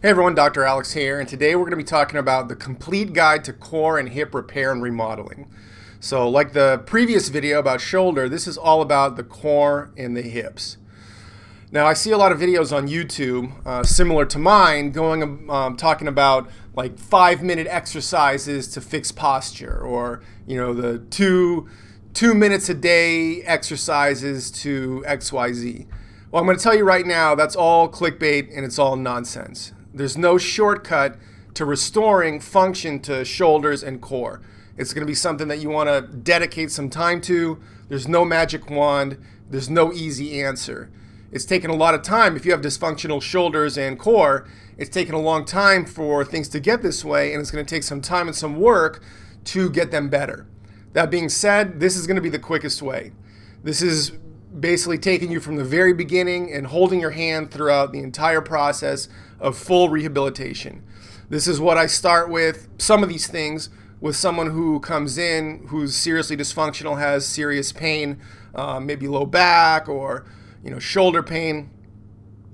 Hey everyone, Dr. Alex here, and today we're going to be talking about the complete guide to core and hip repair and remodeling. So like the previous video about shoulder, this is all about the core and the hips. Now I see a lot of videos on YouTube similar to mine talking about like 5-minute exercises to fix posture, or the two minutes a day exercises to XYZ. Well, I'm going to tell you right now, that's all clickbait and it's all nonsense. There's no shortcut to restoring function to shoulders and core. It's going to be something that you want to dedicate some time to. There's no magic wand. There's no easy answer. It's taken a lot of time. If you have dysfunctional shoulders and core, it's taken a long time for things to get this way, and it's going to take some time and some work to get them better. That being said, this is going to be the quickest way. This is basically taking you from the very beginning and holding your hand throughout the entire process of full rehabilitation. This is what I start with, some of these things, with someone who comes in who's seriously dysfunctional, has serious pain, maybe low back or shoulder pain,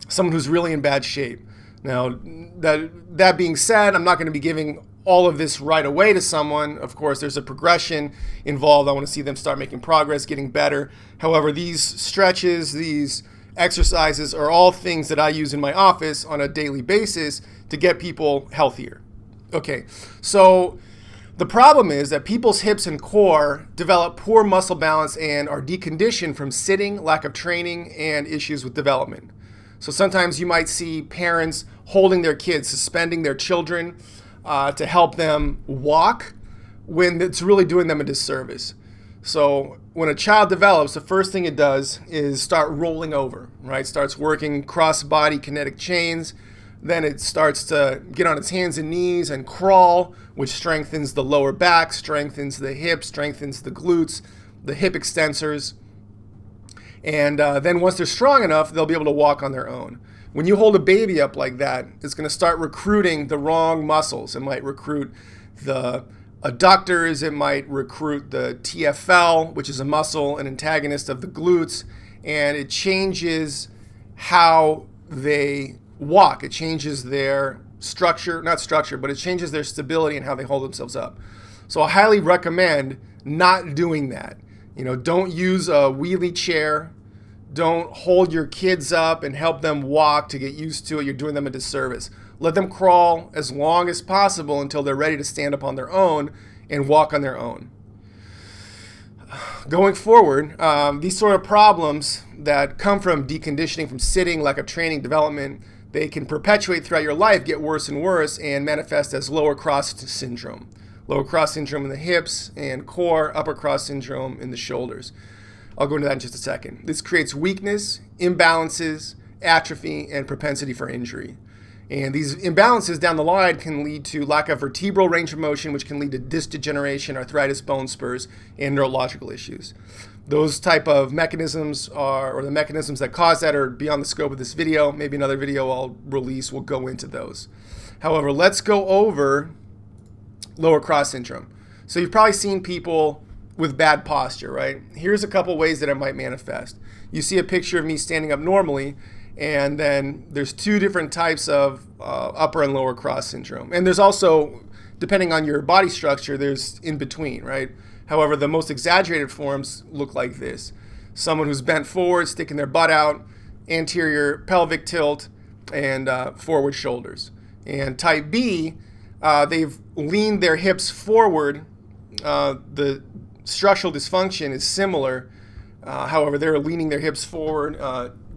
someone who's really in bad shape. Now, that being said, I'm not going to be giving all of this right away to someone. Of course, there's a progression involved. I want to see them start making progress, getting better. However, these stretches, these exercises are all things that I use in my office on a daily basis to get people healthier. Okay, so the problem is that people's hips and core develop poor muscle balance and are deconditioned from sitting, lack of training, and issues with development. So sometimes you might see parents holding their kids, suspending their children to help them walk when it's really doing them a disservice. So when a child develops, the first thing it does is start rolling over, right? Starts working cross-body kinetic chains. Then it starts to get on its hands and knees and crawl, which strengthens the lower back, strengthens the hips, strengthens the glutes, the hip extensors. And then once they're strong enough, they'll be able to walk on their own. When you hold a baby up like that, it's going to start recruiting the wrong muscles. It might recruit the adductors, it might recruit the TFL, which is a muscle, an antagonist of the glutes, and it changes how they walk. It changes their structure, not structure, but it changes their stability and how they hold themselves up. So I highly recommend not doing that. Don't use a wheelie chair. Don't hold your kids up and help them walk to get used to it. You're doing them a disservice. Let them crawl as long as possible until they're ready to stand up on their own and walk on their own. Going forward, these sort of problems that come from deconditioning, from sitting, lack of training, development, they can perpetuate throughout your life, get worse and worse, and manifest as lower cross syndrome. Lower cross syndrome in the hips and core, upper cross syndrome in the shoulders. I'll go into that in just a second. This creates weakness, imbalances, atrophy, and propensity for injury. And these imbalances down the line can lead to lack of vertebral range of motion, which can lead to disc degeneration, arthritis, bone spurs, and neurological issues. Those type of mechanisms or the mechanisms that cause that are beyond the scope of this video. Maybe another video I'll release will go into those. However, let's go over lower cross syndrome. So you've probably seen people with bad posture, right? Here's a couple ways that it might manifest. You see a picture of me standing up normally, and then there's two different types of upper and lower cross syndrome. And there's also, depending on your body structure, there's in between, right? However, the most exaggerated forms look like this. Someone who's bent forward, sticking their butt out, anterior pelvic tilt, and forward shoulders. And type B, they've leaned their hips forward. The structural dysfunction is similar. However, they're leaning their hips forward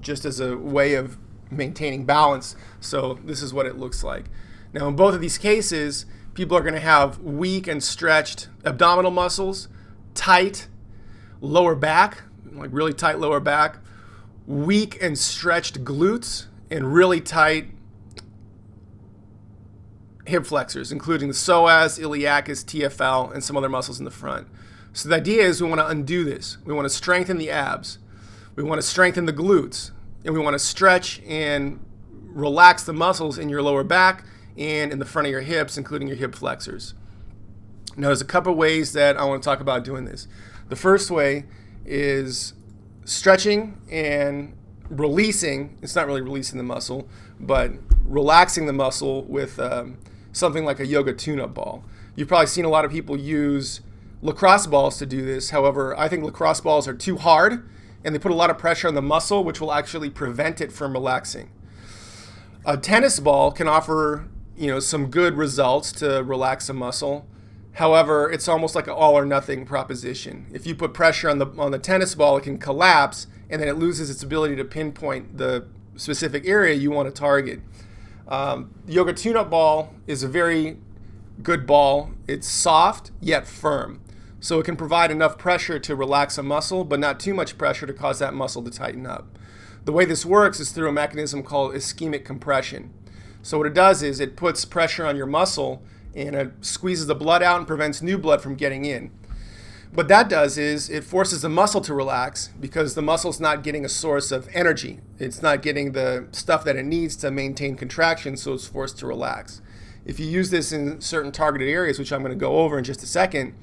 just as a way of maintaining balance. So this is what it looks like. Now, in both of these cases, people are going to have weak and stretched abdominal muscles, tight lower back, like really tight lower back, weak and stretched glutes, and really tight hip flexors, including the psoas, iliacus, TFL, and some other muscles in the front. So the idea is we want to undo this. We want to strengthen the abs. We want to strengthen the glutes. And we want to stretch and relax the muscles in your lower back and in the front of your hips, including your hip flexors. Now, there's a couple ways that I want to talk about doing this. The first way is stretching and releasing. It's not really releasing the muscle, but relaxing the muscle with something like a yoga tune-up ball. You've probably seen a lot of people use lacrosse balls to do this. However, I think lacrosse balls are too hard and they put a lot of pressure on the muscle, which will actually prevent it from relaxing. A tennis ball can offer, some good results to relax a muscle. However, it's almost like an all or nothing proposition. If you put pressure on the tennis ball, it can collapse and then it loses its ability to pinpoint the specific area you want to target. Yoga tune-up ball is a very good ball. It's soft yet firm. So it can provide enough pressure to relax a muscle, but not too much pressure to cause that muscle to tighten up. The way this works is through a mechanism called ischemic compression. So what it does is it puts pressure on your muscle and it squeezes the blood out and prevents new blood from getting in. What that does is it forces the muscle to relax because the muscle's not getting a source of energy. It's not getting the stuff that it needs to maintain contraction, so it's forced to relax. If you use this in certain targeted areas, which I'm going to go over in just a second,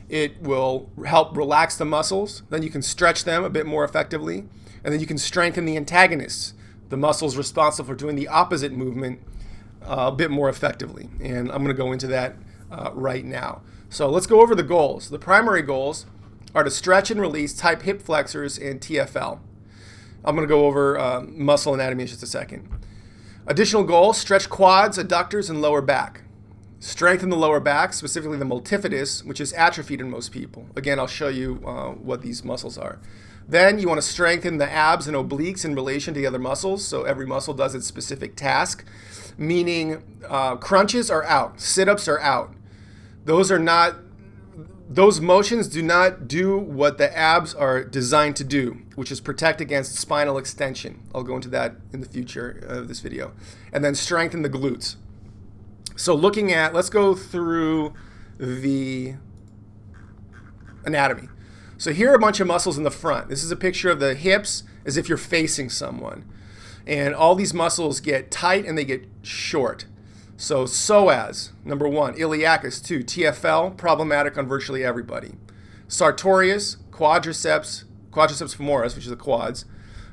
it will help relax the muscles. Then you can stretch them a bit more effectively. And then you can strengthen the antagonists, the muscles responsible for doing the opposite movement, a bit more effectively. And I'm going to go into that right now. So let's go over the goals. The primary goals are to stretch and release type hip flexors and TFL. I'm going to go over muscle anatomy in just a second. Additional goals: stretch quads, adductors, and lower back. Strengthen the lower back, specifically the multifidus, which is atrophied in most people. Again, I'll show you what these muscles are. Then you want to strengthen the abs and obliques in relation to the other muscles. So every muscle does its specific task, meaning crunches are out, sit-ups are out. Those motions do not do what the abs are designed to do, which is protect against spinal extension. I'll go into that in the future of this video. And then strengthen the glutes. So let's go through the anatomy. So here are a bunch of muscles in the front. This is a picture of the hips as if you're facing someone. And all these muscles get tight and they get short. So psoas, number 1, iliacus 2, TFL, problematic on virtually everybody. Sartorius, quadriceps femoris, which is the quads,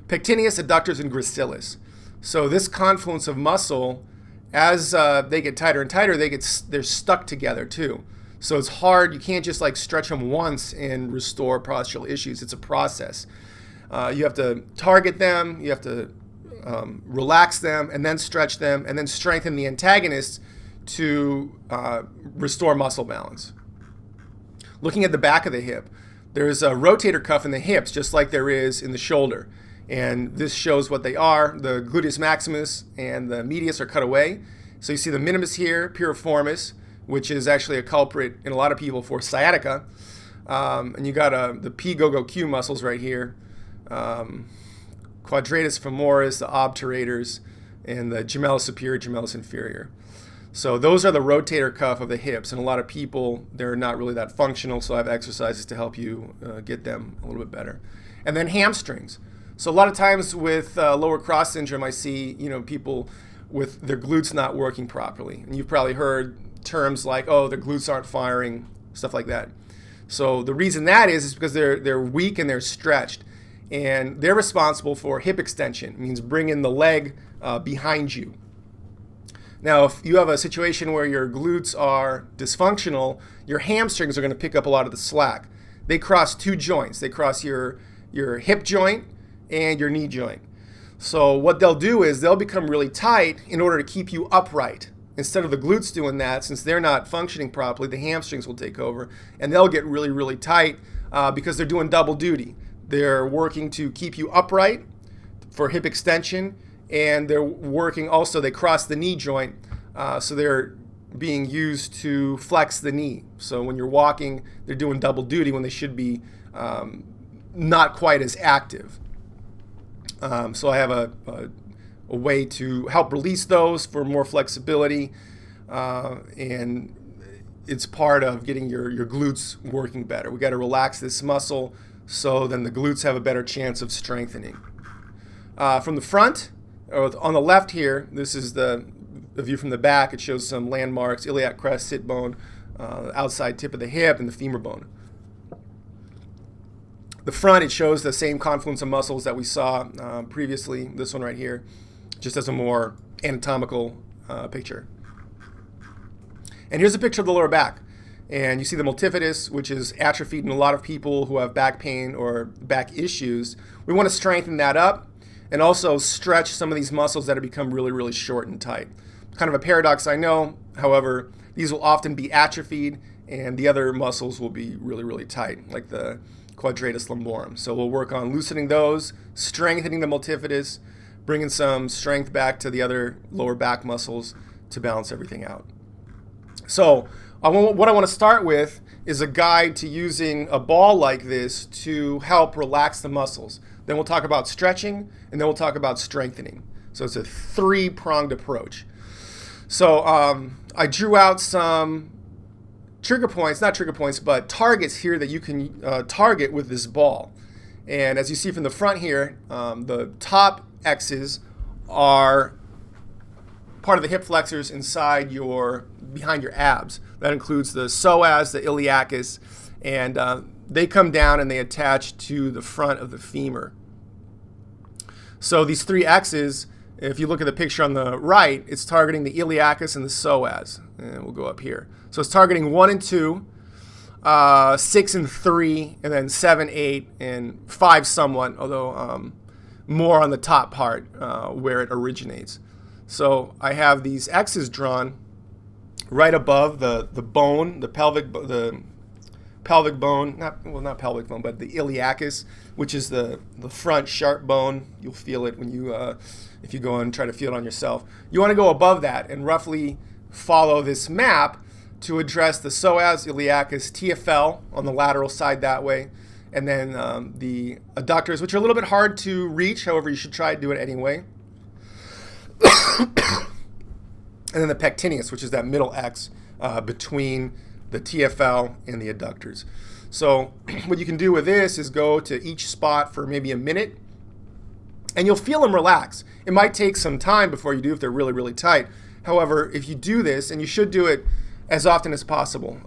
pectineus, adductors, and gracilis. So this confluence of muscle, as they get tighter and tighter, they're stuck together too. So it's hard. You can't just stretch them once and restore postural issues. It's a process. You have to target them. You have to relax them and then stretch them and then strengthen the antagonists to restore muscle balance. Looking at the back of the hip, there's a rotator cuff in the hips just like there is in the shoulder. And this shows what they are. The gluteus maximus and the medius are cut away. So you see the minimus here, piriformis, which is actually a culprit in a lot of people for sciatica. And you got the P-go-go-Q muscles right here. Quadratus femoris, the obturators, and the gemellus superior, gemellus inferior. So those are the rotator cuff of the hips. And a lot of people, they're not really that functional, so I have exercises to help you get them a little bit better. And then hamstrings. So a lot of times with lower cross syndrome, I see people with their glutes not working properly. And you've probably heard terms like, oh, their glutes aren't firing, stuff like that. So the reason that is because they're weak and they're stretched. And they're responsible for hip extension. It means bringing the leg behind you. Now, if you have a situation where your glutes are dysfunctional, your hamstrings are going to pick up a lot of the slack. They cross two joints. They cross your hip joint and your knee joint. So what they'll do is they'll become really tight in order to keep you upright. Instead of the glutes doing that, since they're not functioning properly, the hamstrings will take over and they'll get really, really tight because they're doing double duty. They're working to keep you upright for hip extension, and they're working also, they cross the knee joint, so they're being used to flex the knee. So when you're walking, they're doing double duty when they should be not quite as active. So I have a way to help release those for more flexibility, and it's part of getting your glutes working better. We got to relax this muscle so then the glutes have a better chance of strengthening. From the front, or on the left here, this is the view from the back. It shows some landmarks: iliac crest, sit bone, outside tip of the hip, and the femur bone. The front, it shows the same confluence of muscles that we saw previously, this one right here, just as a more anatomical picture. And here's a picture of the lower back. And you see the multifidus, which is atrophied in a lot of people who have back pain or back issues. We want to strengthen that up and also stretch some of these muscles that have become really, really short and tight. Kind of a paradox, I know. However, these will often be atrophied and the other muscles will be really, really tight, like the quadratus lumborum. So we'll work on loosening those, strengthening the multifidus, bringing some strength back to the other lower back muscles to balance everything out. So what I want to start with is a guide to using a ball like this to help relax the muscles. Then we'll talk about stretching, and then we'll talk about strengthening. So it's a three-pronged approach. So I drew out some but targets here that you can target with this ball. And as you see from the front here, the top X's are part of the hip flexors behind your abs. That includes the psoas, the iliacus, and they come down and they attach to the front of the femur. So these three X's, if you look at the picture on the right, it's targeting the iliacus and the psoas. And we'll go up here. So it's targeting 1 and 2, 6 and 3, and then 7, 8, and 5 somewhat, although more on the top part where it originates. So I have these X's drawn right above the bone, the pelvic bone, not pelvic bone, but the iliacus, which is the front sharp bone. You'll feel it when you if you go and try to feel it on yourself. You want to go above that and roughly follow this map to address the psoas, iliacus, TFL on the lateral side that way, and then the adductors, which are a little bit hard to reach. However, you should try to do it anyway. And then the pectineus, which is that middle X between the TFL and the adductors. So what you can do with this is go to each spot for maybe a minute, and you'll feel them relax. It might take some time before you do if they're really, really tight. However, if you do this, and you should do it as often as possible,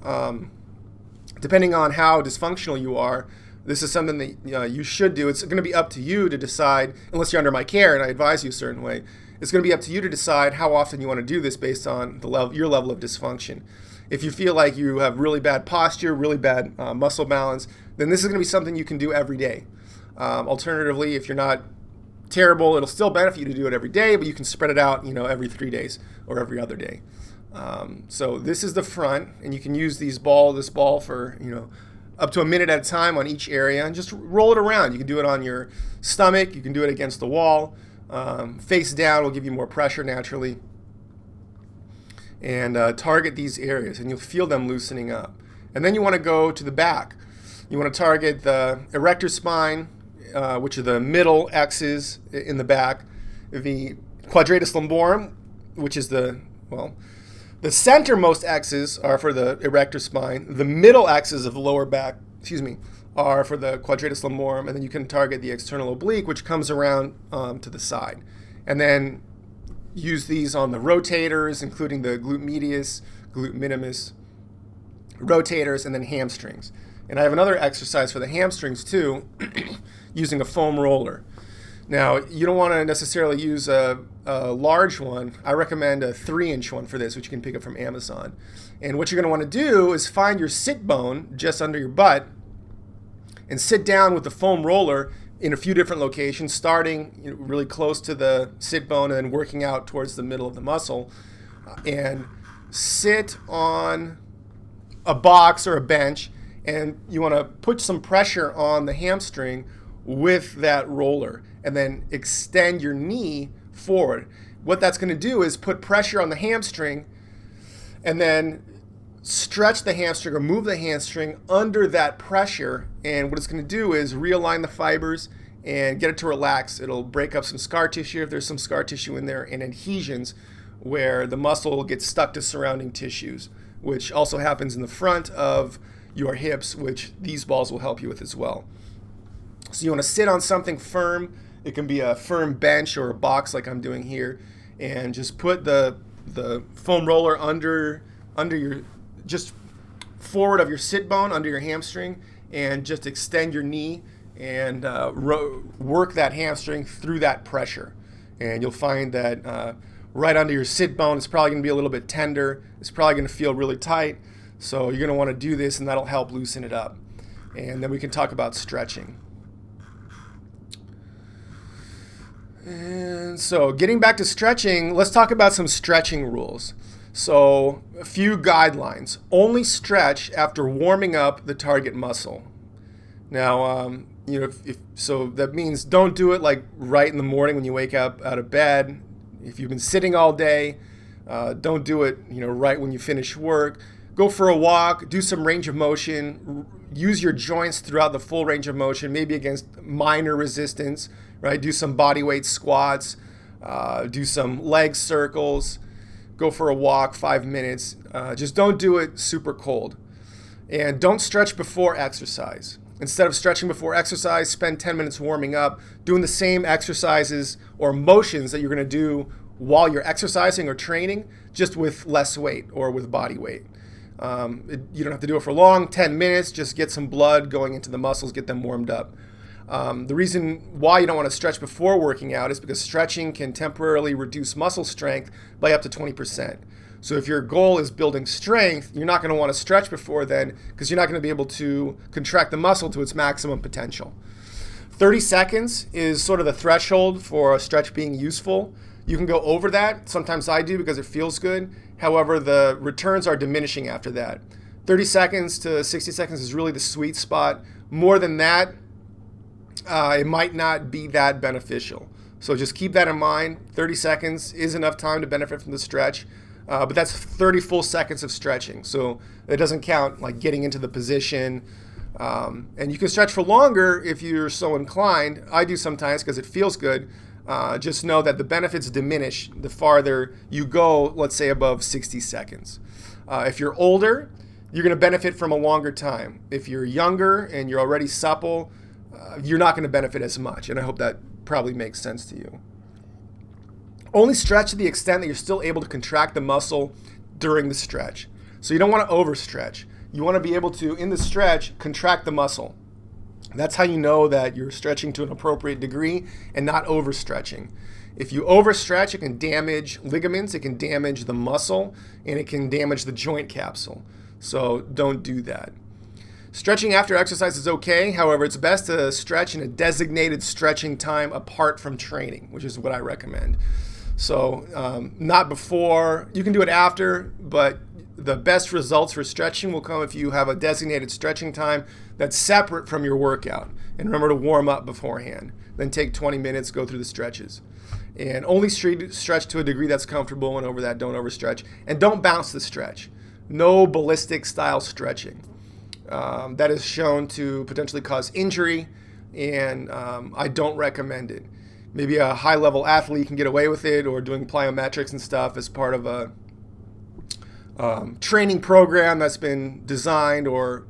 depending on how dysfunctional you are, this is something that you should do. It's going to be up to you to decide, unless you're under my care and I advise you a certain way. It's going to be up to you to decide how often you want to do this based on your level of dysfunction. If you feel like you have really bad posture, really bad muscle balance, then this is going to be something you can do every day. Alternatively, if you're not terrible, it'll still benefit you to do it every day, but you can spread it out, every 3 days or every other day. So this is the front, and you can use this ball for, up to a minute at a time on each area, and just roll it around. You can do it on your stomach. You can do it against the wall. Face down will give you more pressure naturally. And target these areas, and you'll feel them loosening up. And then you want to go to the back. You want to target the erector spine, which are the middle X's in the back, the quadratus lumborum, which is the centermost X's are for the erector spine. The middle X's of the lower back, are for the quadratus lumborum, and then you can target the external oblique, which comes around to the side. And then use these on the rotators, including the glute medius, glute minimus, rotators, and then hamstrings. And I have another exercise for the hamstrings too, using a foam roller. Now, you don't want to necessarily use a large one. I recommend a 3-inch one for this, which you can pick up from Amazon. And what you're going to want to do is find your sit bone just under your butt and sit down with the foam roller in a few different locations, starting really close to the sit bone and then working out towards the middle of the muscle. And sit on a box or a bench, and you want to put some pressure on the hamstring with that roller, and then extend your knee forward. What that's going to do is put pressure on the hamstring and then stretch the hamstring or move the hamstring under that pressure. And what it's going to do is realign the fibers and get it to relax. It'll break up some scar tissue if there's some scar tissue in there, and adhesions where the muscle will get stuck to surrounding tissues, which also happens in the front of your hips, which these balls will help you with as well. So you want to sit on something firm. It can be a firm bench or a box like I'm doing here, and just put the foam roller under your, just forward of your sit bone, under your hamstring, and just extend your knee and work that hamstring through that pressure. And you'll find that right under your sit bone. It's probably going to be a little bit tender. It's probably going to feel really tight. So you're going to want to do this, and that'll help loosen it up. And then we can talk about stretching. And so getting back to stretching, let's talk about some stretching rules. So a few guidelines. Only stretch after warming up the target muscle. Now, so that means don't do it like right in the morning when you wake up out of bed. If you've been sitting all day, don't do it, right when you finish work. Go for a walk, do some range of motion, use your joints throughout the full range of motion, maybe against minor resistance, right? Do some body weight squats, do some leg circles, go for a walk, 5 minutes. Just don't do it super cold. And don't stretch before exercise. Instead of stretching before exercise, spend 10 minutes warming up, doing the same exercises or motions that you're going to do while you're exercising or training, just with less weight or with body weight. You don't have to do it for long, 10 minutes, just get some blood going into the muscles, get them warmed up. The reason why you don't want to stretch before working out is because stretching can temporarily reduce muscle strength by up to 20%. So if your goal is building strength, you're not going to want to stretch before then because you're not going to be able to contract the muscle to its maximum potential. 30 seconds is sort of the threshold for a stretch being useful. You can go over that. Sometimes I do because it feels good. However, the returns are diminishing after that. 30 seconds to 60 seconds is really the sweet spot. More than that, it might not be that beneficial. So just keep that in mind. 30 seconds is enough time to benefit from the stretch. But that's 30 full seconds of stretching. So it doesn't count like getting into the position. And you can stretch for longer if you're so inclined. I do sometimes because it feels good. Just know that the benefits diminish the farther you go, let's say above 60 seconds. If you're older, you're going to benefit from a longer time. If you're younger and you're already supple, you're not going to benefit as much. And I hope that probably makes sense to you. Only stretch to the extent that you're still able to contract the muscle during the stretch. So you don't want to overstretch. You want to be able to, in the stretch, contract the muscle. That's how you know that you're stretching to an appropriate degree and not overstretching. If you overstretch, it can damage ligaments, it can damage the muscle, and it can damage the joint capsule. So don't do that. Stretching after exercise is okay. However, it's best to stretch in a designated stretching time apart from training, which is what I recommend. So not before. You can do it after, but the best results for stretching will come if you have a designated stretching time that's separate from your workout. And remember to warm up beforehand. Then take 20 minutes, go through the stretches. And only stretch to a degree that's comfortable, and over that, don't overstretch. And don't bounce the stretch. No ballistic style stretching. That is shown to potentially cause injury, and I don't recommend it. Maybe a high-level athlete can get away with it, or doing plyometrics and stuff as part of a training program that's been designed or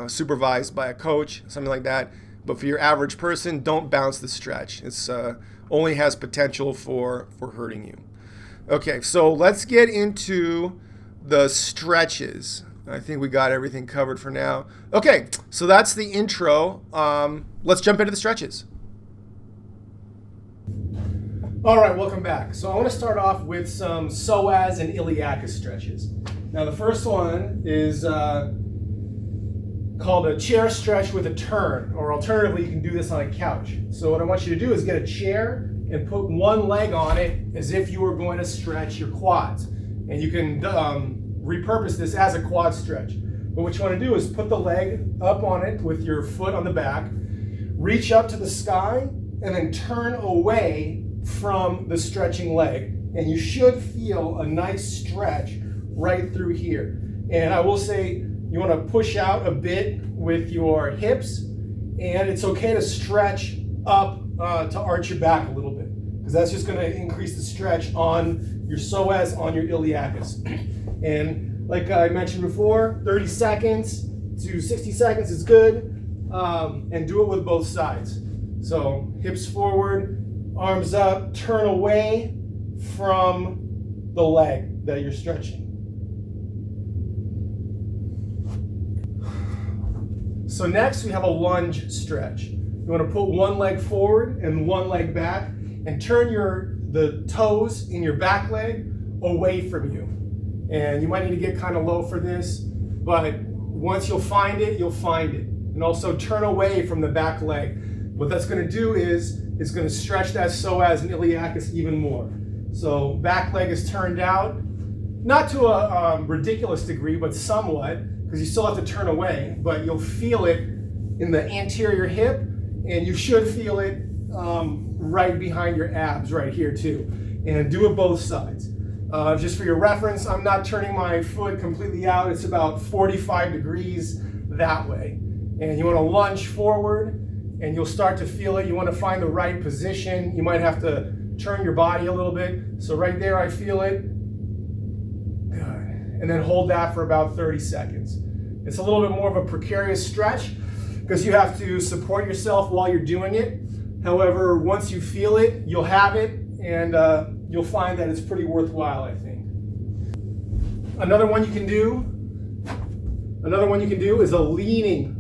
supervised by a coach, something like that. But for your average person, don't bounce the stretch. It's only has potential for hurting you. Okay, so let's get into the stretches. I think we got everything covered for now. Okay, so that's the intro. Let's jump into the stretches. All right, welcome back. So I want to start off with some psoas and iliacus stretches. Now the first one is called a chair stretch with a turn, or alternatively you can do this on a couch. So what I want you to do is get a chair and put one leg on it as if you were going to stretch your quads. And you can repurpose this as a quad stretch. But what you want to do is put the leg up on it with your foot on the back, reach up to the sky, and then turn away from the stretching leg. And you should feel a nice stretch right through here. And I will say you want to push out a bit with your hips, and it's okay to stretch up to arch your back a little bit, because that's just going to increase the stretch on your psoas, on your iliacus. And like I mentioned before, 30 seconds to 60 seconds is good, and do it with both sides. So hips forward, arms up, turn away from the leg that you're stretching. So next we have a lunge stretch. You want to put one leg forward and one leg back, and turn the toes in your back leg away from you. And you might need to get kind of low for this, but once you'll find it, you'll find it. And also turn away from the back leg. What that's going to do is it's going to stretch that psoas and iliacus even more. So back leg is turned out, not to a ridiculous degree, but somewhat, because you still have to turn away, but you'll feel it in the anterior hip, and you should feel it right behind your abs right here too. And do it both sides. Just for your reference, I'm not turning my foot completely out. It's about 45 degrees that way. And you want to lunge forward, and you'll start to feel it. You want to find the right position. You might have to turn your body a little bit. So right there, I feel it. Good. And then hold that for about 30 seconds. It's a little bit more of a precarious stretch because you have to support yourself while you're doing it. However, once you feel it, you'll have it, and you'll find that it's pretty worthwhile, I think. Another one you can do is a leaning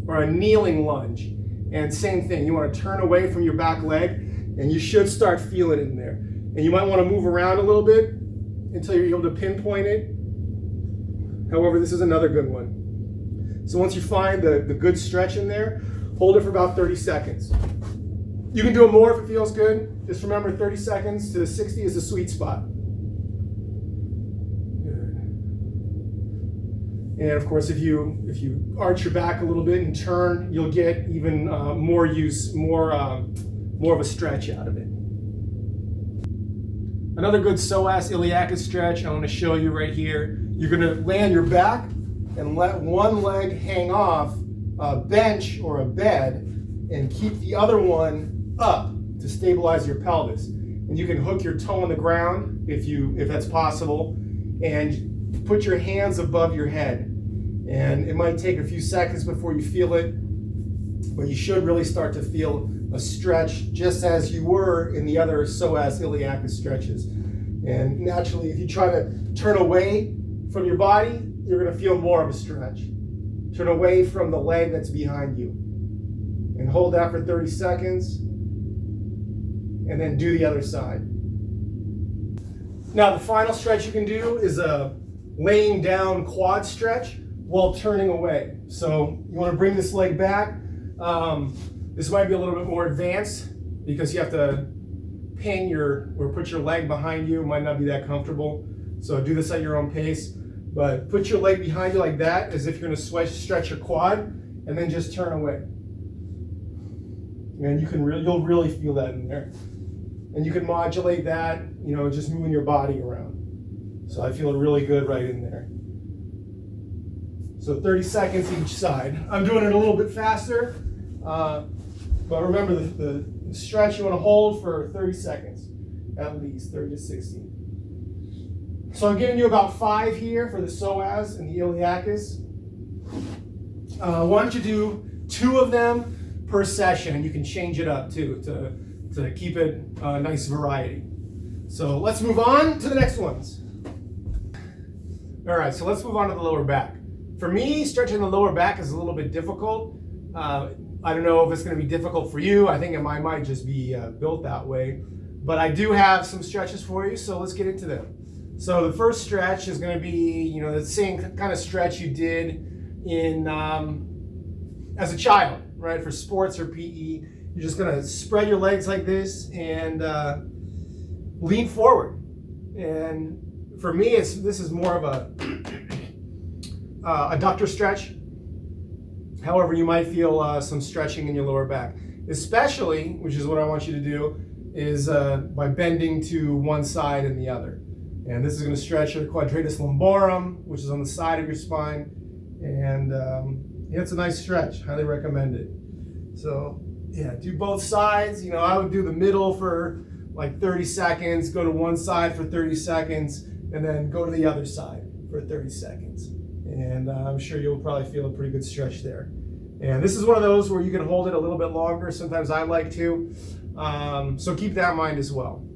or a kneeling lunge. And same thing, you want to turn away from your back leg, and you should start feeling it in there. And you might want to move around a little bit until you're able to pinpoint it. However, this is another good one. So once you find the good stretch in there, hold it for about 30 seconds. You can do it more if it feels good. Just remember 30 seconds to 60 is the sweet spot. And of course, if you arch your back a little bit and turn, you'll get even more use, more of a stretch out of it. Another good psoas iliacus stretch I want to show you right here. You're going to lay on your back and let one leg hang off a bench or a bed and keep the other one up to stabilize your pelvis. And you can hook your toe on the ground if that's possible, and put your hands above your head. And it might take a few seconds before you feel it, but you should really start to feel a stretch just as you were in the other psoas iliacus stretches. And naturally, if you try to turn away from your body, you're going to feel more of a stretch. Turn away from the leg that's behind you. And hold that for 30 seconds. And then do the other side. Now, the final stretch you can do is a laying down quad stretch while turning away. So you want to bring this leg back. This might be a little bit more advanced because you have to pin or put your leg behind you. It might not be that comfortable. So do this at your own pace. But put your leg behind you like that, as if you're going to stretch your quad, and then just turn away. And you'll really feel that in there. And you can modulate that, just moving your body around. So I feel it really good right in there. So 30 seconds each side. I'm doing it a little bit faster, but remember the stretch you want to hold for 30 seconds, at least 30 to 60. So I'm giving you about 5 here for the psoas and the iliacus. Why don't you do 2 of them per session? You can change it up too to keep it a nice variety. So let's move on to the next ones. All right, so let's move on to the lower back. For me, stretching the lower back is a little bit difficult. I don't know if it's going to be difficult for you. I think it might just be built that way. But I do have some stretches for you, so let's get into them. So the first stretch is going to be, the same kind of stretch you did in as a child, right? For sports or PE, you're just going to spread your legs like this and lean forward. And for me, this is more of a adductor stretch. However, you might feel some stretching in your lower back, especially, which is what I want you to do, is by bending to one side and the other. And this is going to stretch your quadratus lumborum, which is on the side of your spine. And it's a nice stretch. Highly recommend it. So yeah, do both sides. I would do the middle for like 30 seconds, go to one side for 30 seconds, and then go to the other side for 30 seconds. And I'm sure you'll probably feel a pretty good stretch there. And this is one of those where you can hold it a little bit longer. Sometimes I like to. So keep that in mind as well.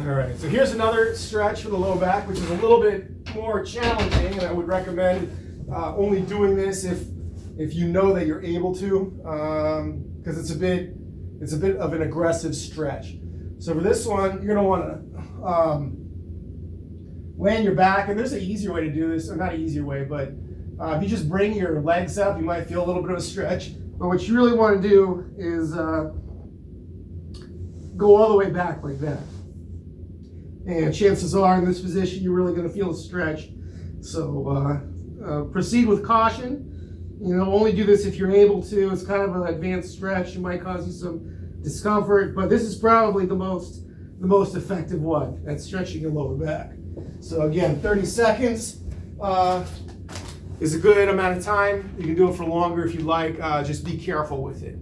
All right, so here's another stretch for the low back, which is a little bit more challenging, and I would recommend only doing this if if you know that you're able to, because it's a bit of an aggressive stretch. So for this one, you're gonna wanna lay on your back, and there's an easier way to do this, or not an easier way, but if you just bring your legs up, you might feel a little bit of a stretch. But what you really want to do is go all the way back like that. And chances are in this position, you're really going to feel a stretch. So proceed with caution. You know, only do this if you're able to. It's kind of an advanced stretch. It might cause you some discomfort, but this is probably the most effective one at stretching your lower back. So again, 30 seconds is a good amount of time. You can do it for longer if you like. Just be careful with it.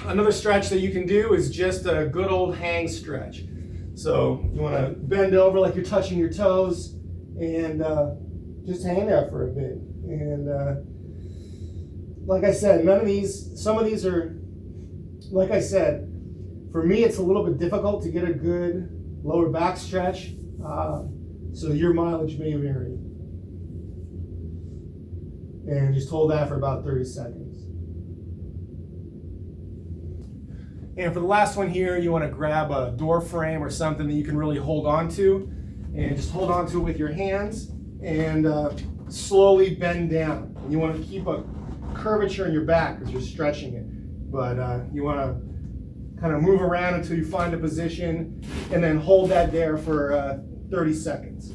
Another stretch that you can do is just a good old hang stretch. So you want to bend over like you're touching your toes and just hang there for a bit. And like I said, some of these are, like I said, for me it's a little bit difficult to get a good lower back stretch. So your mileage may vary. And just hold that for about 30 seconds. And for the last one here, you want to grab a door frame or something that you can really hold on to, and just hold on to it with your hands and slowly bend down. And you want to keep a curvature in your back because you're stretching it, but you want to kind of move around until you find a position and then hold that there for 30 seconds.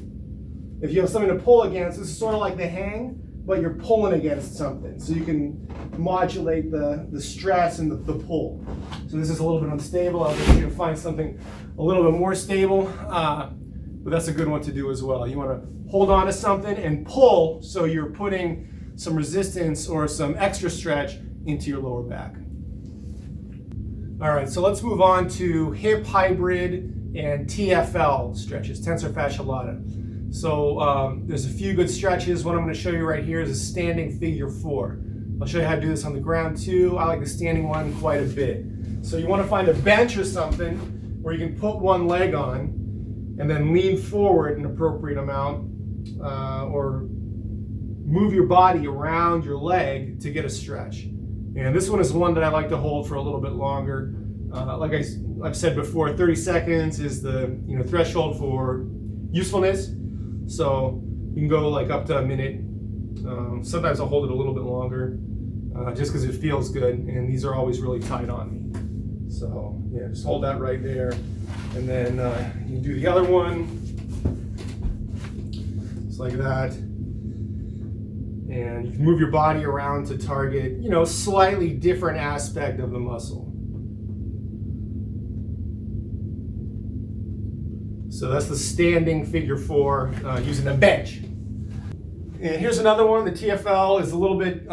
If you have something to pull against, this is sort of like the hang, but you're pulling against something, so you can modulate the stress and the pull. So this is a little bit unstable. I'll get you to find something a little bit more stable, but that's a good one to do as well. You want to hold on to something and pull, so you're putting some resistance or some extra stretch into your lower back. All right, so let's move on to hip hybrid and TFL stretches, tensor fasciae lata. So there's a few good stretches. One I'm going to show you right here is a standing figure 4. I'll show you how to do this on the ground too. I like the standing one quite a bit. So you want to find a bench or something where you can put one leg on and then lean forward an appropriate amount, or move your body around your leg to get a stretch. And this one is one that I like to hold for a little bit longer. Like I've said before, 30 seconds is the threshold for usefulness. So you can go like up to a minute. Sometimes I'll hold it a little bit longer just because it feels good, and these are always really tight on me. So yeah, just hold that right there, and then you do the other one, just like that. And you can move your body around to target, slightly different aspect of the muscle. So that's the standing figure 4 using a bench. And here's another one. The TFL is a little bit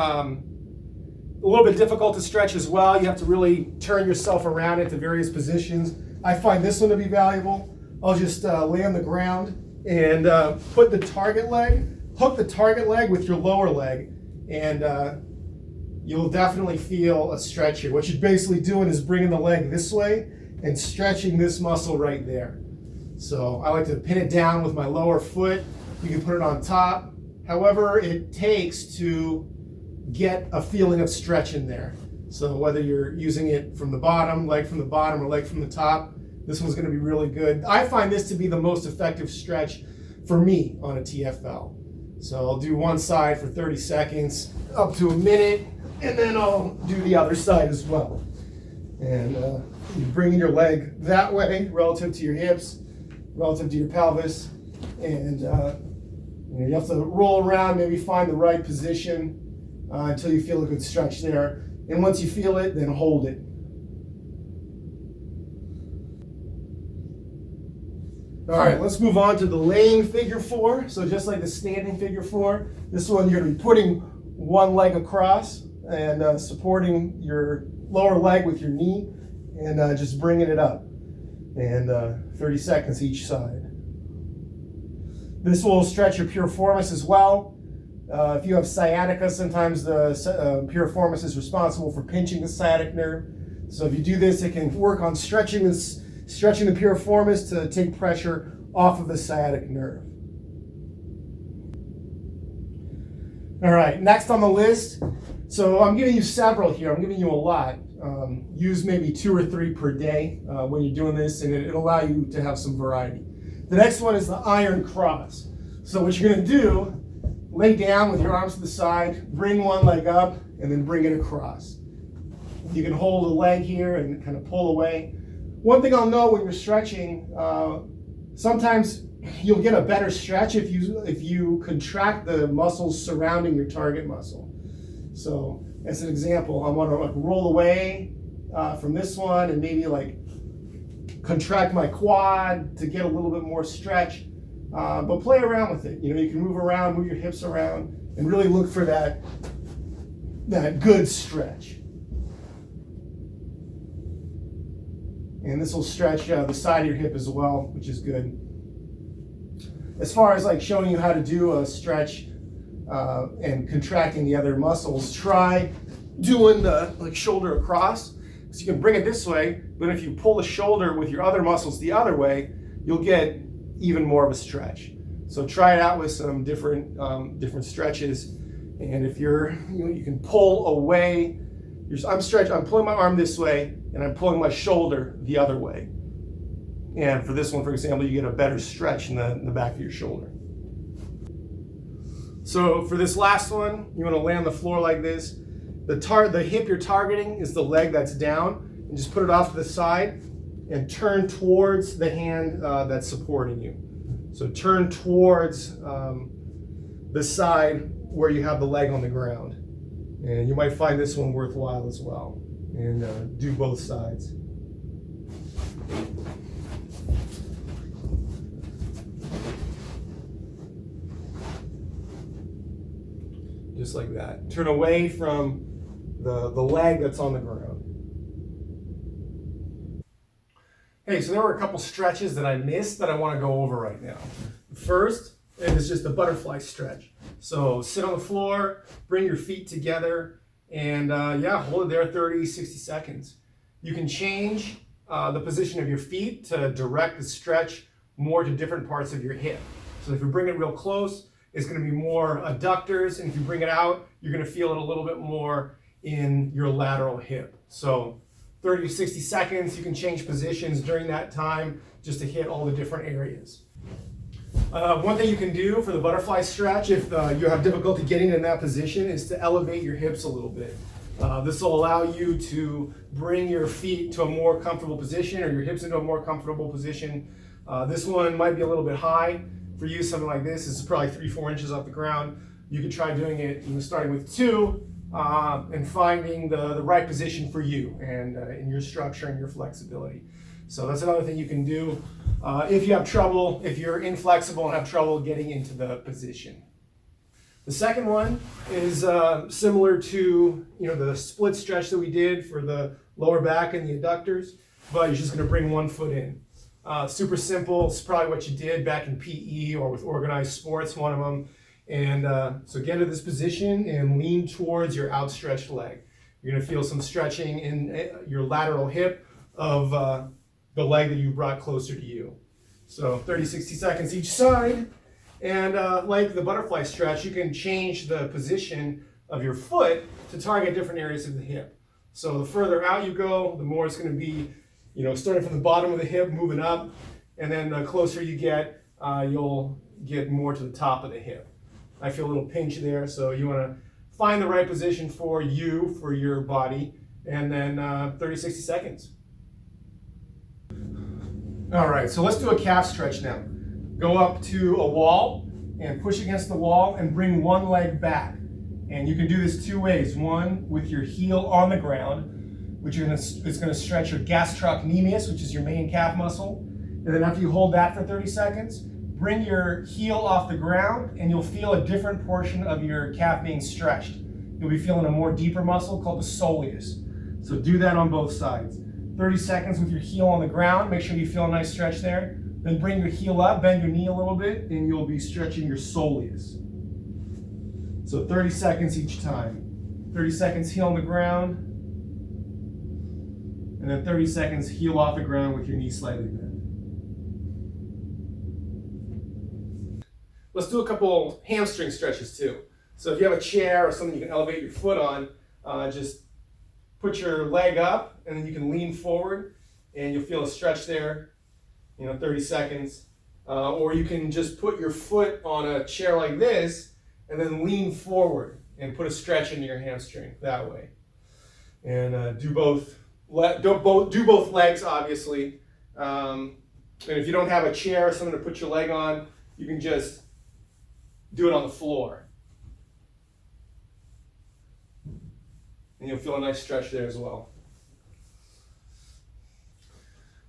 difficult to stretch as well. You have to really turn yourself around into various positions. I find this one to be valuable. I'll just lay on the ground and put the target leg, hook the target leg with your lower leg, and you'll definitely feel a stretch here. What you're basically doing is bringing the leg this way and stretching this muscle right there. So I like to pin it down with my lower foot. You can put it on top. However it takes to get a feeling of stretch in there. So whether you're using it from the bottom, leg from the bottom, or leg from the top, this one's going to be really good. I find this to be the most effective stretch for me on a TFL. So I'll do one side for 30 seconds, up to a minute, and then I'll do the other side as well. And you bring your leg that way relative to your hips, relative to your pelvis, and you have to roll around, maybe find the right position until you feel a good stretch there. And once you feel it, then hold it. All right, let's move on to the laying figure 4. So just like the standing figure 4, this one you're going to be putting one leg across and supporting your lower leg with your knee, and just bringing it up. And 30 seconds each side. This will stretch your piriformis as well. If you have sciatica, sometimes the piriformis is responsible for pinching the sciatic nerve. So if you do this, it can work on stretching the piriformis to take pressure off of the sciatic nerve. All right, next on the list. So I'm giving you several here. I'm giving you a lot. Use maybe 2 or 3 per day when you're doing this, and it'll allow you to have some variety. The next one is the iron cross. So what you're going to do, lay down with your arms to the side, bring one leg up, and then bring it across. You can hold a leg here and kind of pull away. One thing I'll know when you're stretching, sometimes you'll get a better stretch if you contract the muscles surrounding your target muscle. So as an example, I want to like roll away from this one and maybe like contract my quad to get a little bit more stretch, but play around with it. You know, you can move around, move your hips around, and really look for that good stretch. And this will stretch the side of your hip as well, which is good. As far as like showing you how to do a stretch and contracting the other muscles, try doing the like shoulder across. So you can bring it this way, but if you pull the shoulder with your other muscles the other way, you'll get even more of a stretch. So try it out with some different stretches. And if you can pull away. I'm pulling my arm this way, and I'm pulling my shoulder the other way. And for this one, for example, you get a better stretch in the back of your shoulder. So for this last one, you want to lay on the floor like this. The hip you're targeting is the leg that's down, and just put it off to the side and turn towards the hand that's supporting you. So turn towards the side where you have the leg on the ground. And you might find this one worthwhile as well. And do both sides. Just like that. Turn away from the leg that's on the ground. Hey, so there were a couple stretches that I missed that I want to go over right now. First is just a butterfly stretch. So sit on the floor, bring your feet together, and hold it there 30, 60 seconds. You can change the position of your feet to direct the stretch more to different parts of your hip. So if you bring it real close, it's going to be more adductors, and if you bring it out, you're going to feel it a little bit more in your lateral hip. So 30 to 60 seconds, you can change positions during that time just to hit all the different areas. One thing you can do for the butterfly stretch, if you have difficulty getting in that position, is to elevate your hips a little bit. This will allow you to bring your feet to a more comfortable position, or your hips into a more comfortable position. This one might be a little bit high. For you, something like this is probably 3-4 inches off the ground. You could try doing it, starting with 2, and finding the right position for you and in your structure and your flexibility. So that's another thing you can do if you have trouble, if you're inflexible and have trouble getting into the position. The second one is similar to the split stretch that we did for the lower back and the adductors, but you're just going to bring one foot in. Super simple. It's probably what you did back in PE or with organized sports, one of them. And so get into this position and lean towards your outstretched leg. You're going to feel some stretching in your lateral hip of the leg that you brought closer to you. So 30, 60 seconds each side. And like the butterfly stretch, you can change the position of your foot to target different areas of the hip. So the further out you go, the more it's going to be, starting from the bottom of the hip, moving up. And then the closer you get, you'll get more to the top of the hip. I feel a little pinch there, so you want to find the right position for you, for your body, and then 30, 60 seconds. All right, so let's do a calf stretch now. Go up to a wall and push against the wall and bring one leg back. And you can do this 2 ways. One, with your heel on the ground, which is going to stretch your gastrocnemius, which is your main calf muscle. And then after you hold that for 30 seconds, bring your heel off the ground and you'll feel a different portion of your calf being stretched. You'll be feeling a more deeper muscle called the soleus. So do that on both sides. 30 seconds with your heel on the ground. Make sure you feel a nice stretch there. Then bring your heel up, bend your knee a little bit, and you'll be stretching your soleus. So 30 seconds each time. 30 seconds heel on the ground. And then 30 seconds heel off the ground with your knee slightly bent. Let's do a couple hamstring stretches too. So if you have a chair or something you can elevate your foot on, just put your leg up and then you can lean forward and you'll feel a stretch there, 30 seconds. Or you can just put your foot on a chair like this and then lean forward and put a stretch into your hamstring that way. And do both legs, obviously. And if you don't have a chair or something to put your leg on, you can just do it on the floor. And you'll feel a nice stretch there as well.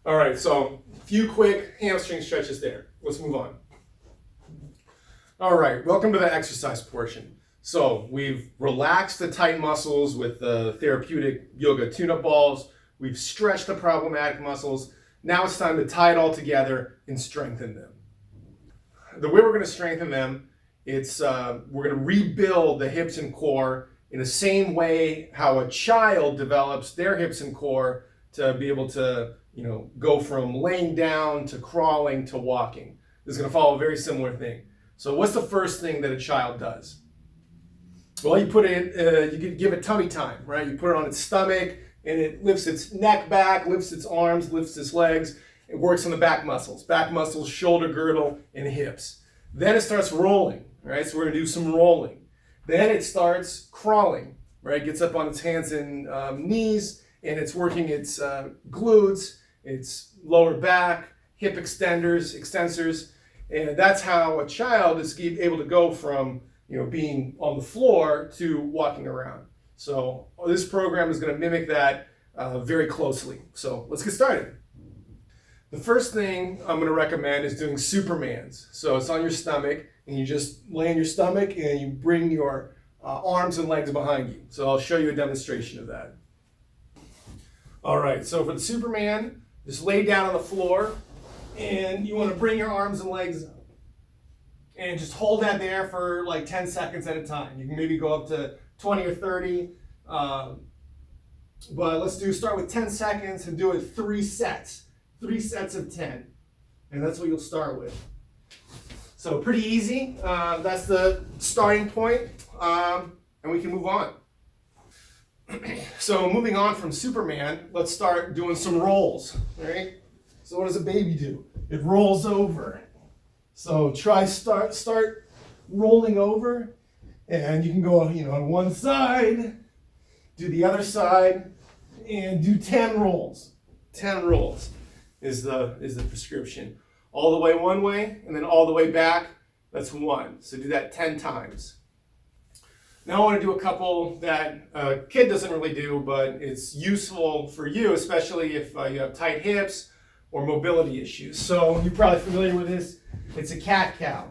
All right, so a few quick hamstring stretches there. Let's move on. All right, welcome to the exercise portion. So we've relaxed the tight muscles with the therapeutic yoga tune-up balls. We've stretched the problematic muscles. Now it's time to tie it all together and strengthen them. The way we're going to strengthen them, we're going to rebuild the hips and core in the same way how a child develops their hips and core to be able to, go from laying down to crawling to walking. This is going to follow a very similar thing. So what's the first thing that a child does? Well, you can give it tummy time, right? You put it on its stomach and it lifts its neck back, lifts its arms, lifts its legs. It works on the back muscles, shoulder girdle, and hips. Then it starts rolling, right? So we're gonna do some rolling. Then it starts crawling, right? It gets up on its hands and knees and it's working its glutes, its lower back, hip extensors. And that's how a child is able to go from being on the floor to walking around. So this program is going to mimic that very closely. So let's get started. The first thing I'm going to recommend is doing Supermans. So it's on your stomach and you just lay on your stomach and you bring your arms and legs behind you. So I'll show you a demonstration of that. All right, so for the Superman, just lay down on the floor and you want to bring your arms and legs up. And just hold that there for like 10 seconds at a time. You can maybe go up to 20 or 30. But let's start with 10 seconds and do it 3 sets. 3 sets of 10. And that's what you'll start with. So pretty easy. That's the starting point. And we can move on. So moving on from Superman, let's start doing some rolls. Right? So what does a baby do? It rolls over. So start rolling over, and you can go on one side, do the other side, and do 10 rolls. 10 rolls is the prescription. All the way one way, and then all the way back, that's 1. So do that 10 times. Now I want to do a couple that a kid doesn't really do, but it's useful for you, especially if you have tight hips or mobility issues. So you're probably familiar with this. It's a cat-cow.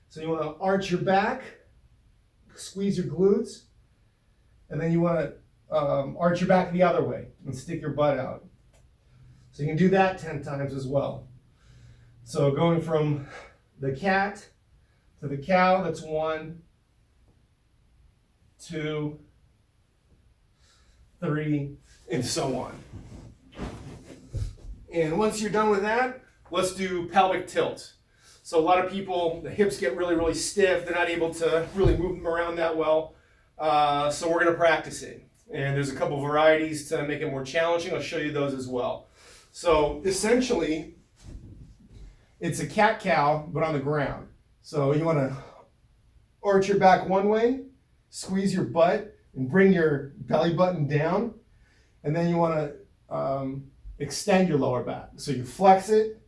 So you want to arch your back, squeeze your glutes, and then you want to arch your back the other way and stick your butt out. So you can do that 10 times as well. So going from the cat to the cow, that's 1, 2, 3, and so on. And once you're done with that, let's do pelvic tilt. So a lot of people, the hips get really, really stiff. They're not able to really move them around that well. So we're going to practice it. And there's a couple varieties to make it more challenging. I'll show you those as well. So essentially, it's a cat-cow, but on the ground. So you want to arch your back one way, squeeze your butt, and bring your belly button down. And then you want to extend your lower back. So you flex it,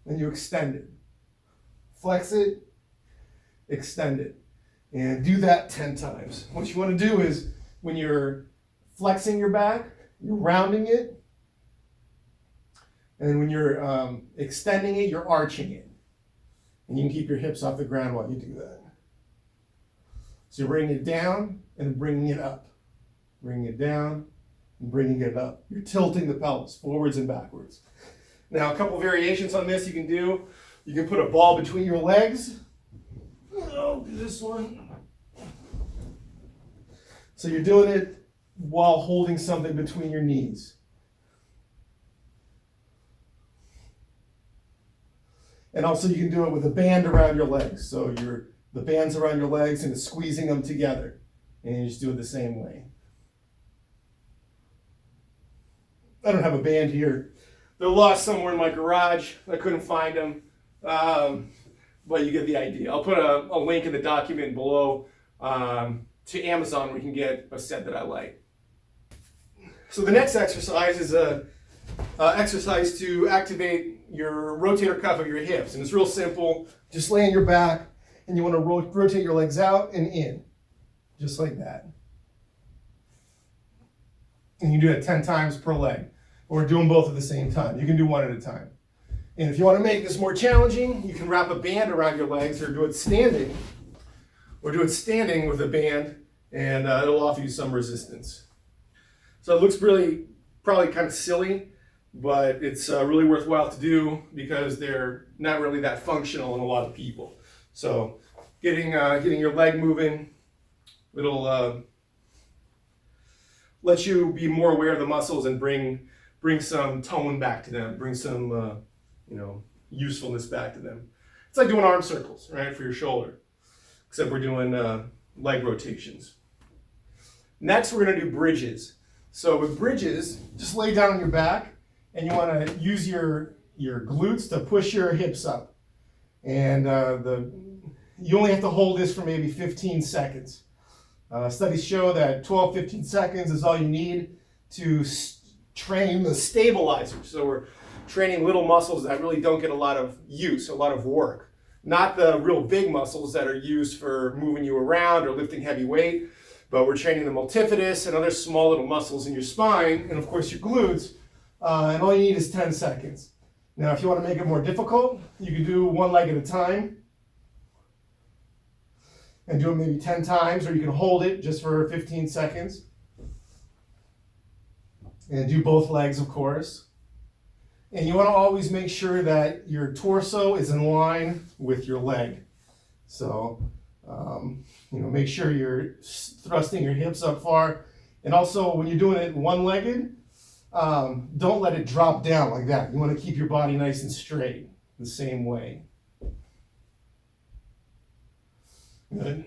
then you extend it. Flex it, extend it. And do that 10 times. What you want to do is, when you're flexing your back, you're rounding it. And when you're extending it, you're arching it. And you can keep your hips off the ground while you do that. So you're bringing it down and bringing it up. Bringing it down and bringing it up. You're tilting the pelvis forwards and backwards. Now, a couple variations on this you can do. You can put a ball between your legs. Oh, do this one. So you're doing it while holding something between your knees. And also you can do it with a band around your legs. So you're the bands around your legs and squeezing them together. And you just do it the same way. I don't have a band here. They're lost somewhere in my garage. I couldn't find them. But you get the idea. I'll put a link in the document below to Amazon where you can get a set that I like. So the next exercise is a exercise to activate your rotator cuff of your hips. And it's real simple. Just lay on your back and you want to rotate your legs out and in. Just like that. And you do it 10 times per leg. Or do them both at the same time. You can do one at a time. And if you want to make this more challenging, you can wrap a band around your legs or do it standing. Or do it standing with a band, and it'll offer you some resistance. So it looks really, probably kind of silly, but it's really worthwhile to do because they're not really that functional in a lot of people. So getting your leg moving, it'll let you be more aware of the muscles and bring some tone back to them, bring some usefulness back to them. It's like doing arm circles, right, for your shoulder, except we're doing leg rotations. Next, we're going to do bridges. So with bridges, just lay down on your back, and you want to use your glutes to push your hips up. And you only have to hold this for maybe 15 seconds. Studies show that 12-15 seconds is all you need to train the stabilizers. So we're training little muscles that really don't get a lot of use, a lot of work. Not the real big muscles that are used for moving you around or lifting heavy weight, but we're training the multifidus and other small little muscles in your spine, and of course your glutes, and all you need is 10 seconds. Now if you want to make it more difficult, you can do one leg at a time, and do it maybe 10 times, or you can hold it just for 15 seconds. And do both legs, of course. And you want to always make sure that your torso is in line with your leg. So, make sure you're thrusting your hips up far. And also, when you're doing it one-legged, don't let it drop down like that. You want to keep your body nice and straight the same way. Good.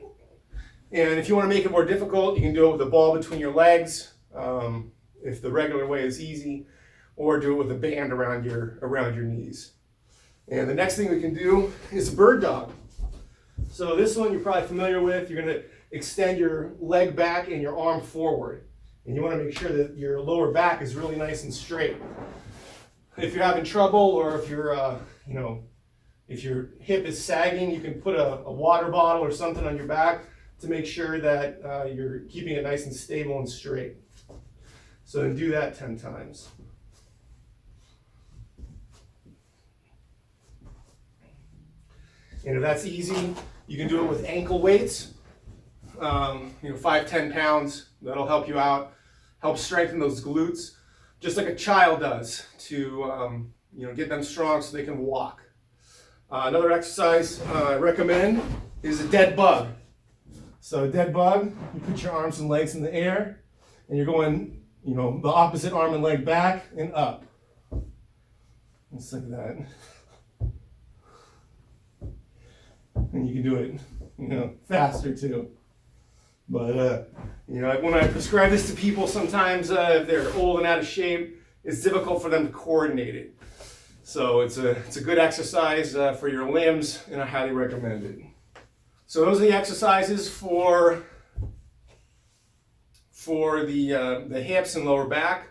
And if you want to make it more difficult, you can do it with a ball between your legs. If the regular way is easy, or do it with a band around your knees. And the next thing we can do is bird dog. So this one you're probably familiar with. You're going to extend your leg back and your arm forward. And you want to make sure that your lower back is really nice and straight. If you're having trouble, or if if your hip is sagging, you can put a water bottle or something on your back to make sure that you're keeping it nice and stable and straight. So then do that 10 times. And if that's easy, you can do it with ankle weights, 5-10 pounds. That'll help you out, help strengthen those glutes, just like a child does, to get them strong so they can walk. Another exercise I recommend is a dead bug. So a dead bug, you put your arms and legs in the air, and you're going the opposite arm and leg back and up. Just like that. And you can do it, faster too. But, when I prescribe this to people, sometimes if they're old and out of shape, it's difficult for them to coordinate it. So it's a good exercise for your limbs, and I highly recommend it. So those are the exercises for the hips and lower back.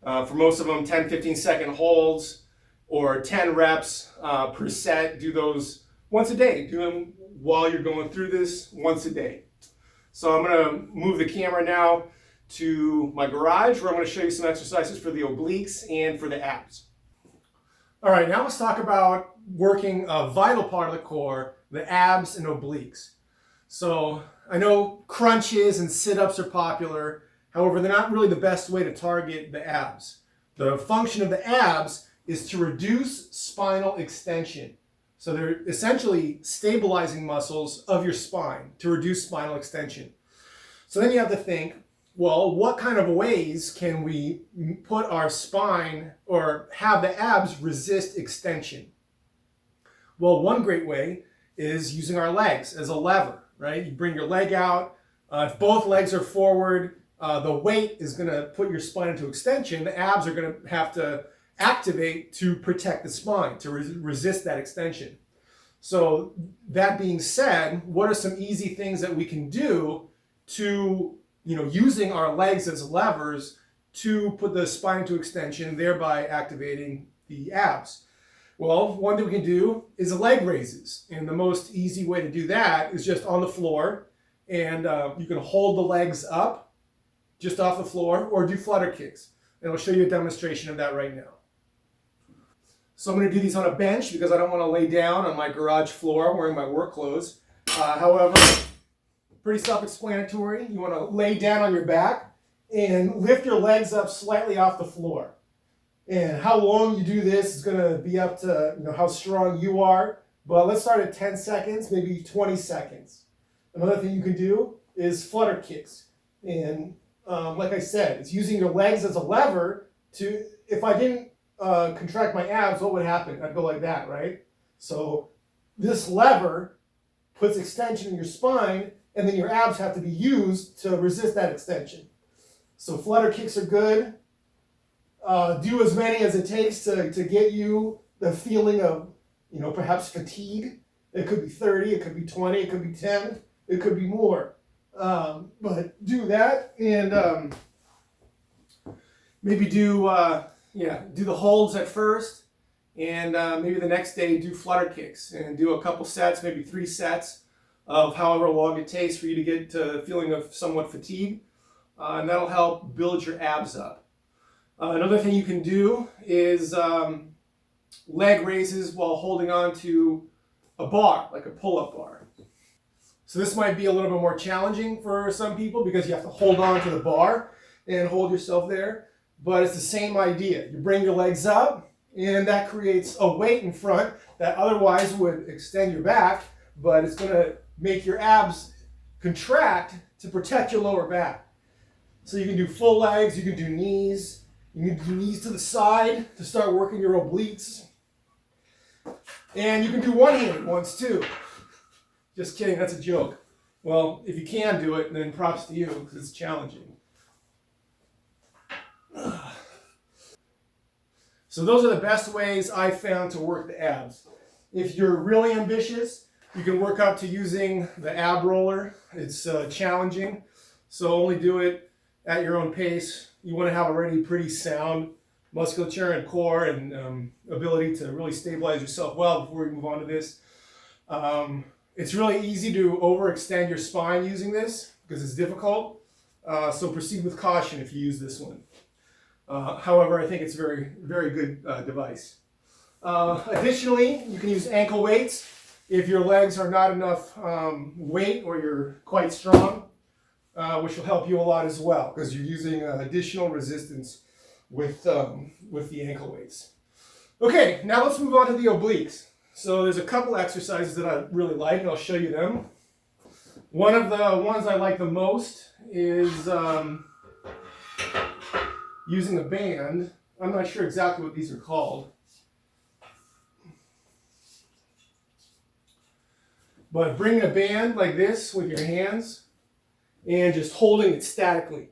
For most of them, 10-15 second holds or 10 reps per set. Do those once a day. Do them while you're going through this once a day. So I'm going to move the camera now to my garage, where I'm going to show you some exercises for the obliques and for the abs. All right, now let's talk about working a vital part of the core, the abs and obliques. So I know crunches and sit-ups are popular. However, they're not really the best way to target the abs. The function of the abs is to reduce spinal extension. So they're essentially stabilizing muscles of your spine to reduce spinal extension. So then you have to think, well, what kind of ways can we put our spine or have the abs resist extension? Well, one great way is using our legs as a lever, right? You bring your leg out. If both legs are forward, the weight is going to put your spine into extension. The abs are going to have to activate to protect the spine, to resist that extension. So that being said, what are some easy things that we can do to, using our legs as levers to put the spine into extension, thereby activating the abs? Well, one thing we can do is leg raises. And the most easy way to do that is just on the floor. And you can hold the legs up just off the floor or do flutter kicks. And I'll show you a demonstration of that right now. So I'm going to do these on a bench because I don't want to lay down on my garage floor wearing my work clothes. However, pretty self-explanatory. You want to lay down on your back and lift your legs up slightly off the floor. And how long you do this is going to be up to how strong you are. But let's start at 10 seconds, maybe 20 seconds. Another thing you can do is flutter kicks. And like I said, it's using your legs as a lever to, if I didn't contract my abs, what would happen? I'd go like that, right? So this lever puts extension in your spine, and then your abs have to be used to resist that extension. So flutter kicks are good. Do as many as it takes to get you the feeling of, perhaps fatigue. It could be 30, it could be 20, it could be 10, it could be more. But do that, and maybe do the holds at first, and maybe the next day do flutter kicks and do a couple sets, maybe 3 sets of however long it takes for you to get to the feeling of somewhat fatigue, and that'll help build your abs up. Another thing you can do is leg raises while holding on to a bar, like a pull-up bar. So this might be a little bit more challenging for some people because you have to hold on to the bar and hold yourself there. But it's the same idea. You bring your legs up, and that creates a weight in front that otherwise would extend your back, but it's going to make your abs contract to protect your lower back. So you can do full legs, you can do knees. You can do knees to the side to start working your obliques. And you can do one-handed ones too. Just kidding, that's a joke. Well, if you can do it, then props to you because it's challenging. So those are the best ways I found to work the abs. If you're really ambitious, you can work up to using the ab roller. It's challenging, so only do it at your own pace. You want to have already pretty sound musculature and core and ability to really stabilize yourself well before we move on to this. It's really easy to overextend your spine using this because it's difficult. So proceed with caution if you use this one. However, I think it's a very, very good device. Additionally, you can use ankle weights if your legs are not enough weight or you're quite strong, which will help you a lot as well because you're using additional resistance with the ankle weights. Okay, now let's move on to the obliques. So there's a couple exercises that I really like, and I'll show you them. One of the ones I like the most is using a band. I'm not sure exactly what these are called. But bringing a band like this with your hands and just holding it statically.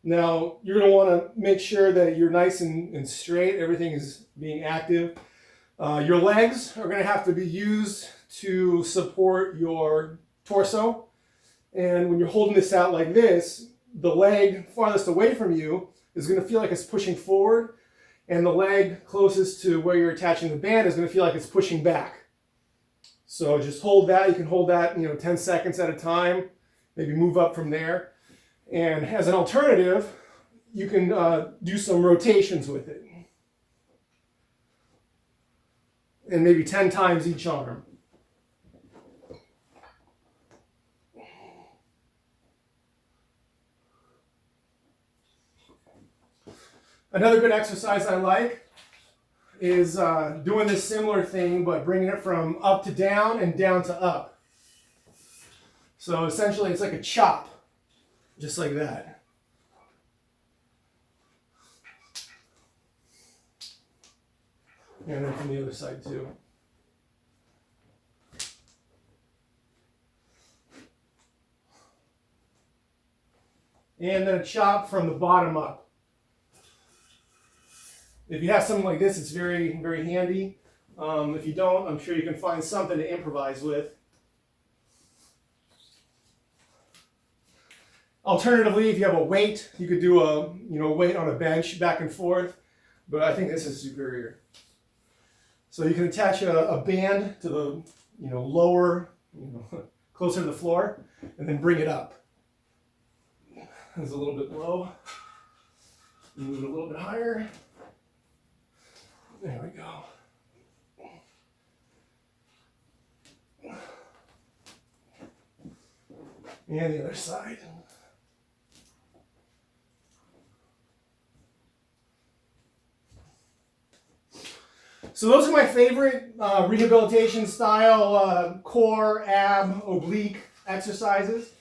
Now, you're going to want to make sure that you're nice and straight. Everything is being active. Your legs are going to have to be used to support your torso. And when you're holding this out like this, the leg farthest away from you is going to feel like it's pushing forward. And the leg closest to where you're attaching the band is going to feel like it's pushing back. So just hold that. You can hold that 10 seconds at a time. Maybe move up from there. And as an alternative, you can do some rotations with it. And maybe 10 times each arm. Another good exercise I like is doing this similar thing, but bringing it from up to down and down to up. So essentially it's like a chop, just like that. And then from the other side too. and then a chop from the bottom up. If you have something like this, it's very, very handy. If you don't, I'm sure you can find something to improvise with. Alternatively, if you have a weight, you could do a weight on a bench back and forth, but I think this is superior. So you can attach a band to the lower, closer to the floor, and then bring it up. It's a little bit low. Move it a little bit higher. There we go. And the other side. So those are my favorite rehabilitation style core, ab, oblique exercises.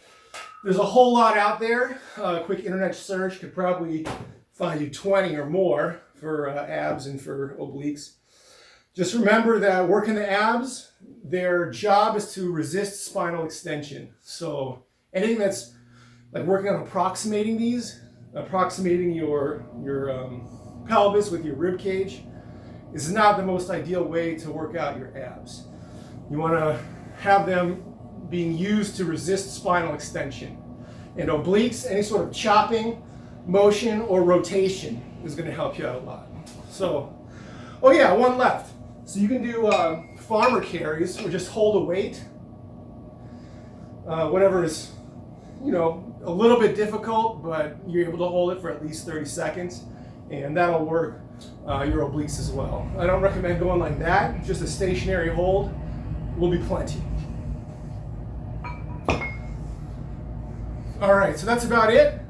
There's a whole lot out there. A quick internet search could probably find you 20 or more for abs and for obliques. Just remember that working the abs, their job is to resist spinal extension. So anything that's like working on approximating your pelvis with your rib cage, is not the most ideal way to work out your abs. You want to have them being used to resist spinal extension. And obliques, any sort of chopping, motion, or rotation is going to help you out a lot. So, oh yeah, one left. So you can do farmer carries, or just hold a weight. Whatever is, a little bit difficult, but you're able to hold it for at least 30 seconds. And that'll work your obliques as well. I don't recommend going like that. Just a stationary hold will be plenty. All right, so that's about it.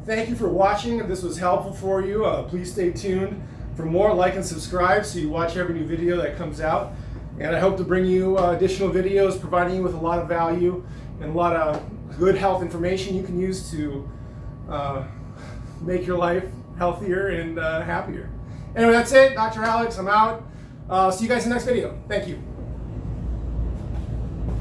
Thank you for watching. If this was helpful for you, please stay tuned for more. Like and subscribe so you watch every new video that comes out. And I hope to bring you additional videos providing you with a lot of value and a lot of good health information you can use to make your life healthier and happier. Anyway, that's it. Dr. Alex, I'm out. See you guys in the next video. Thank you.